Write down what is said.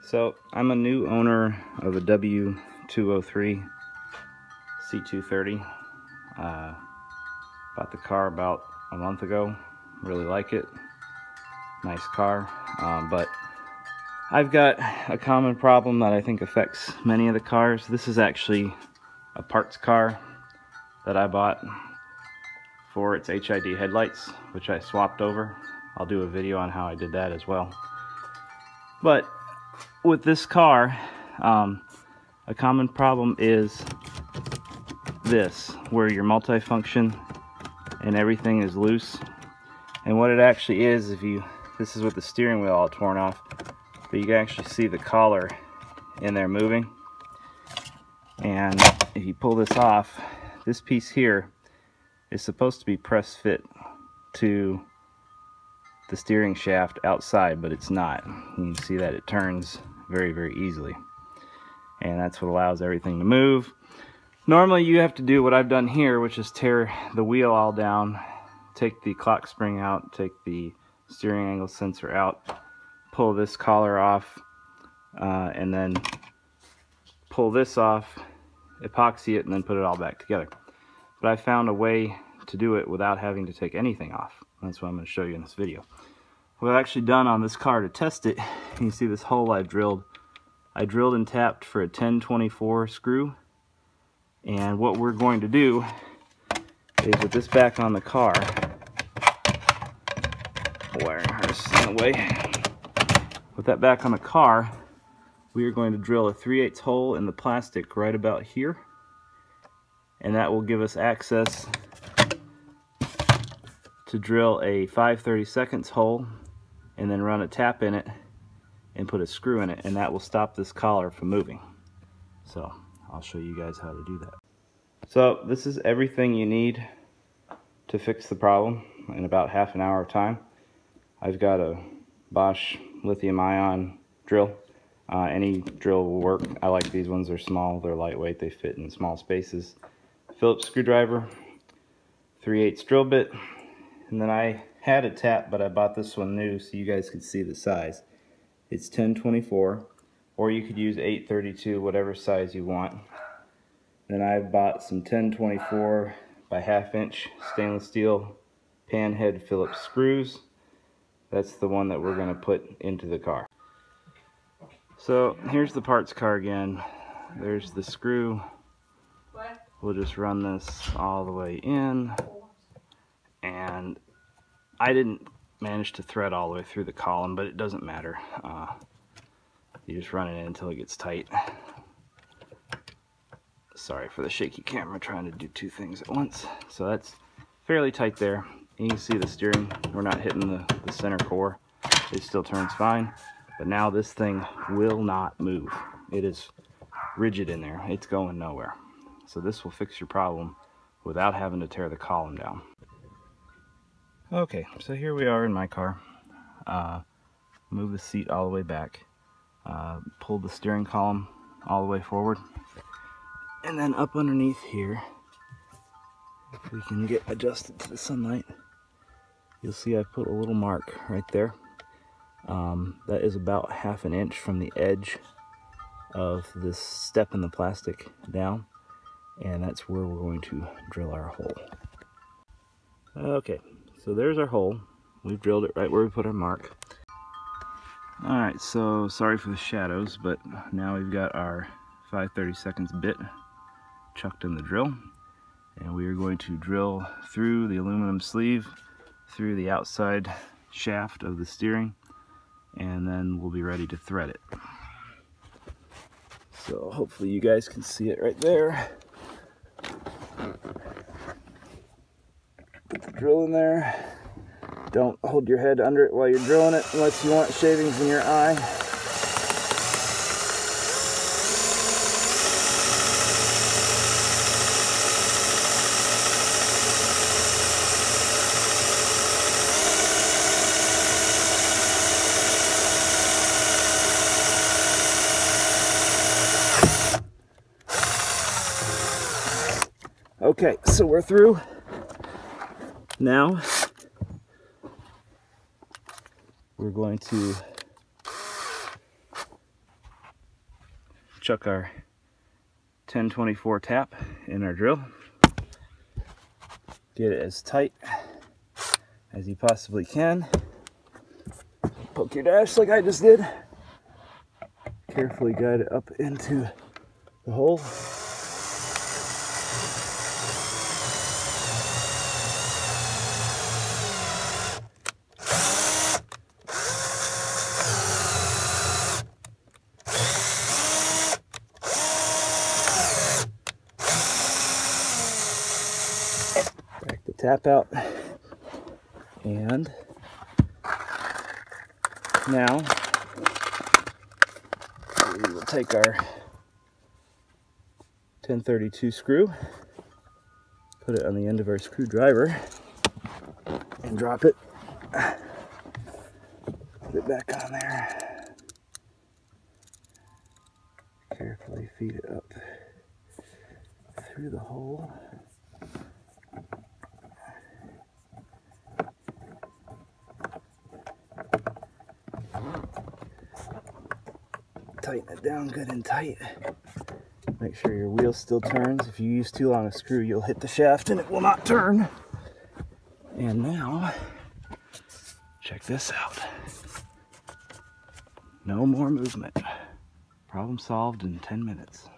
So I'm a new owner of a W203 C230. Bought the car about a month ago. Really like it. Nice car. But I've got a common problem that I think affects many of the cars. This is actually a parts car that I bought for its HID headlights, which I swapped over. I'll do a video on how I did that as well. But with this car, a common problem is this, where your multifunction and everything is loose. And what it actually is, this is with the steering wheel all torn off, but you can actually see the collar in there moving. And if you pull this off, this piece here is supposed to be press fit to the steering shaft outside, but it's not. You can see that it turns very, very easily. And that's what allows everything to move. Normally you have to do what I've done here, which is tear the wheel all down, take the clock spring out, take the steering angle sensor out, pull this collar off, and then pull this off, epoxy it, and then put it all back together. But I found a way to do it without having to take anything off. That's what I'm going to show you in this video. What I've actually done on this car to test it, you can see this hole I drilled and tapped for a 1024 screw. And what we're going to do is, with this back on the car, wiring harness in the way. With that back on the car, we are going to drill a 3/8 hole in the plastic right about here. And that will give us access to drill a 5/32 hole and then run a tap in it and put a screw in it, and that will stop this collar from moving. So I'll show you guys how to do that. So this is everything you need to fix the problem in about half an hour of time. I've got a Bosch lithium ion drill. Any drill will work. I like these ones. They're small, they're lightweight, they fit in small spaces. Phillips screwdriver, 3/8 drill bit, and then I had a tap, but I bought this one new so you guys could see the size. It's 1024, or you could use 832, whatever size you want. Then I bought some 1024 by 1/2 inch stainless steel pan head Phillips screws. That's the one that we're going to put into the car. So here's the parts car again. There's the screw. We'll just run this all the way in, and I didn't manage to thread all the way through the column, but it doesn't matter. You just run it in until it gets tight. Sorry for the shaky camera, trying to do two things at once. So that's fairly tight there. You can see the steering, we're not hitting the center core. It still turns fine, but now this thing will not move. It is rigid in there. It's going nowhere. So this will fix your problem without having to tear the column down. Okay, so here we are in my car. Move the seat all the way back. Pull the steering column all the way forward. And then up underneath here, if we can get adjusted to the sunlight, you'll see I put a little mark right there. That is about 1/2 inch from the edge of this step in the plastic down. And that's where we're going to drill our hole. Okay, so there's our hole. We've drilled it right where we put our mark. Alright, so sorry for the shadows, but now we've got our 5/32 bit chucked in the drill. And we are going to drill through the aluminum sleeve, through the outside shaft of the steering, and then we'll be ready to thread it. So hopefully you guys can see it right there. Put the drill in there. Don't hold your head under it while you're drilling it unless you want shavings in your eye. Okay, so we're through. Now we're going to chuck our 1024 tap in our drill. Get it as tight as you possibly can. Poke your dash like I just did. Carefully guide it up into the hole. Back the tap out, and now we will take our 1032 screw, put it on the end of our screwdriver, and drop it. Put it back on there. Carefully feed it up through the hole. Tighten it down good and tight. Make sure your wheel still turns. If you use too long a screw, you'll hit the shaft and it will not turn. And now, check this out. No more movement. Problem solved in 10 minutes.